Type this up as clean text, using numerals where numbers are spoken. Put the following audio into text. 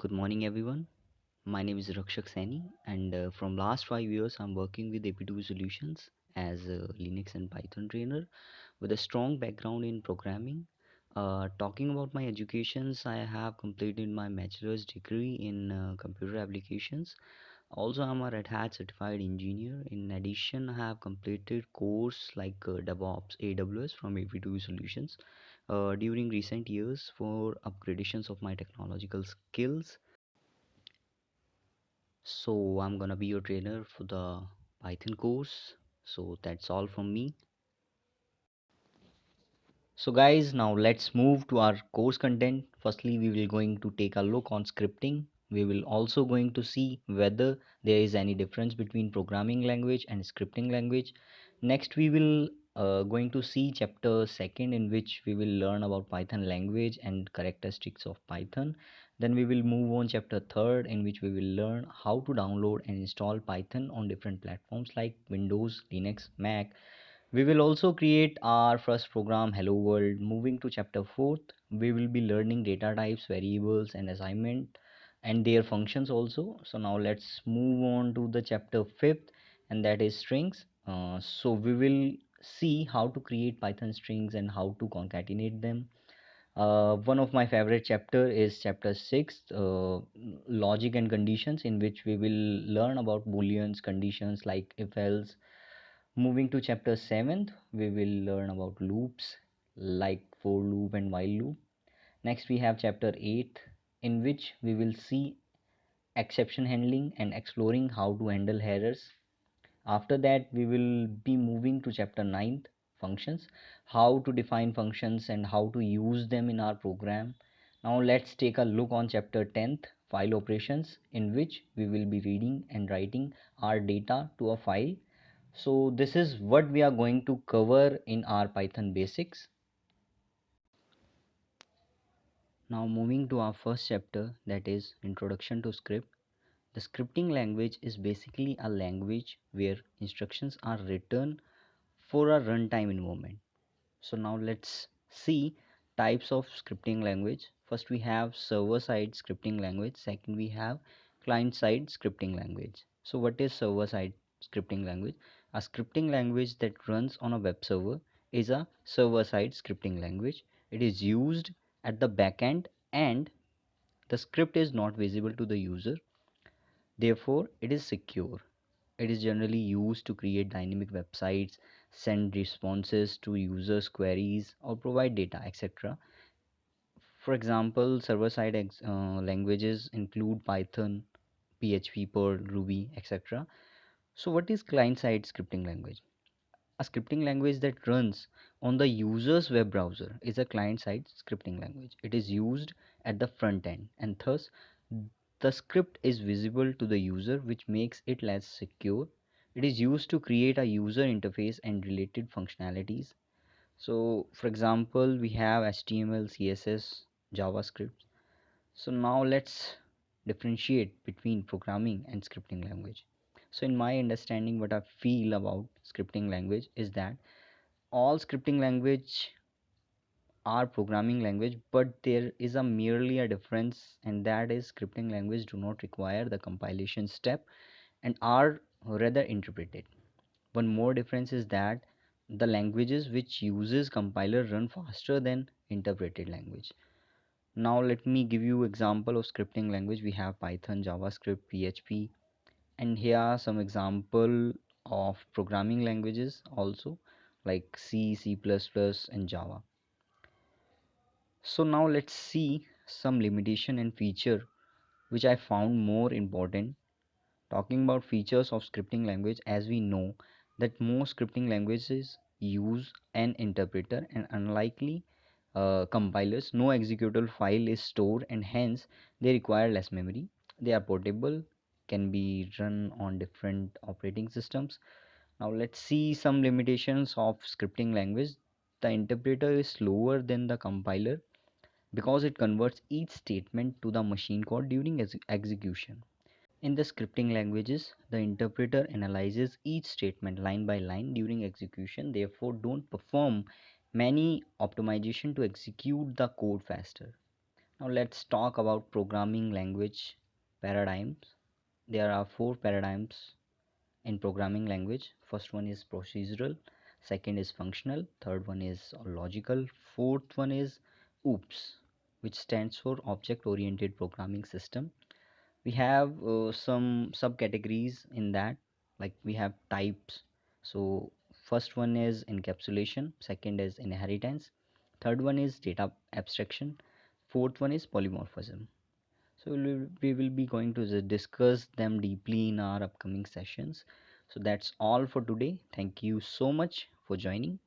Good morning, everyone. My name is Rakshak Saini, and from last 5 years, I'm working with AP2V Solutions as a Linux and Python trainer with a strong background in programming. Talking about my educations, I have completed my bachelor's degree in computer applications. Also, I'm a Red Hat certified engineer. In addition, I have completed course like DevOps, AWS from AP2V Solutions during recent years for upgradations of my technological skills. So I'm gonna be your trainer for the Python course. So that's all from me. So guys, now let's move to our course content. Firstly, we will going to take a look on scripting. We will also going to see whether there is any difference between programming language and scripting language. Next, we will going to see chapter second, in which we will learn about Python language and characteristics of Python. Then we will move on chapter third, in which we will learn how to download and install Python on different platforms like Windows, Linux, Mac. We will also create our first program, Hello World. Moving to chapter 4th, we will be learning data types, variables, and assignment and their functions also. So now let's move on to the chapter 5th, and that is strings. So we will see how to create Python strings and how to concatenate them. One of my favorite chapter is chapter 6, logic and conditions, in which we will learn about booleans, conditions like if else. Moving to chapter 7th, we will learn about loops like for loop and while loop. Next, we have chapter 8th, in which we will see exception handling and exploring how to handle errors. After that, we will be moving to chapter 9th, functions, how to define functions and how to use them in our program. Now, let's take a look on chapter 10th, file operations, in which we will be reading and writing our data to a file. So this is what we are going to cover in our Python basics. Now moving to our first chapter, that is introduction to script. The scripting language is basically a language where instructions are written for a runtime environment. So now let's see types of scripting language. First we have server side scripting language. Second we have client side scripting language. So what is server side scripting language? A scripting language that runs on a web server is a server side scripting language. It is used at the backend and the script is not visible to the user. Therefore, it is secure. It is generally used to create dynamic websites, send responses to users' queries, or provide data, etc. For example, server-side languages include Python, PHP, Perl, Ruby, etc. So, what is client-side scripting language? A scripting language that runs on the user's web browser is a client-side scripting language. It is used at the front end, and thus the script is visible to the user, which makes it less secure. It is used to create a user interface and related functionalities. So, for example, we have HTML, CSS, JavaScript. So, now let's differentiate between programming and scripting language. So, in my understanding, what I feel about scripting language is that all scripting language are programming language, but there is a merely a difference, and that is scripting language do not require the compilation step and are rather interpreted. One more difference is that the languages which uses compiler run faster than interpreted language. Now let me give you example of scripting language. We have Python, JavaScript, PHP, and here are some example of programming languages also, like C, C++, and Java. So now let's see some limitation and feature which I found more important. Talking about features of scripting language, as we know that most scripting languages use an interpreter, and unlikely compilers, no executable file is stored, and hence they require less memory. They are portable, can be run on different operating systems. Now let's see some limitations of scripting language. The interpreter is slower than the compiler because it converts each statement to the machine code during execution. In the scripting languages, the interpreter analyzes each statement line by line during execution, therefore don't perform many optimization to execute the code faster. Now let's talk about programming language paradigms. There are four paradigms in programming language. First one is procedural, second is functional, third one is logical, fourth one is OOPS, which stands for object oriented programming system. We have some subcategories in that, like we have types. So first one is encapsulation, second is inheritance, third one is data abstraction, fourth one is polymorphism. So we will be going to discuss them deeply in our upcoming sessions. So that's all for today. Thank you so much for joining.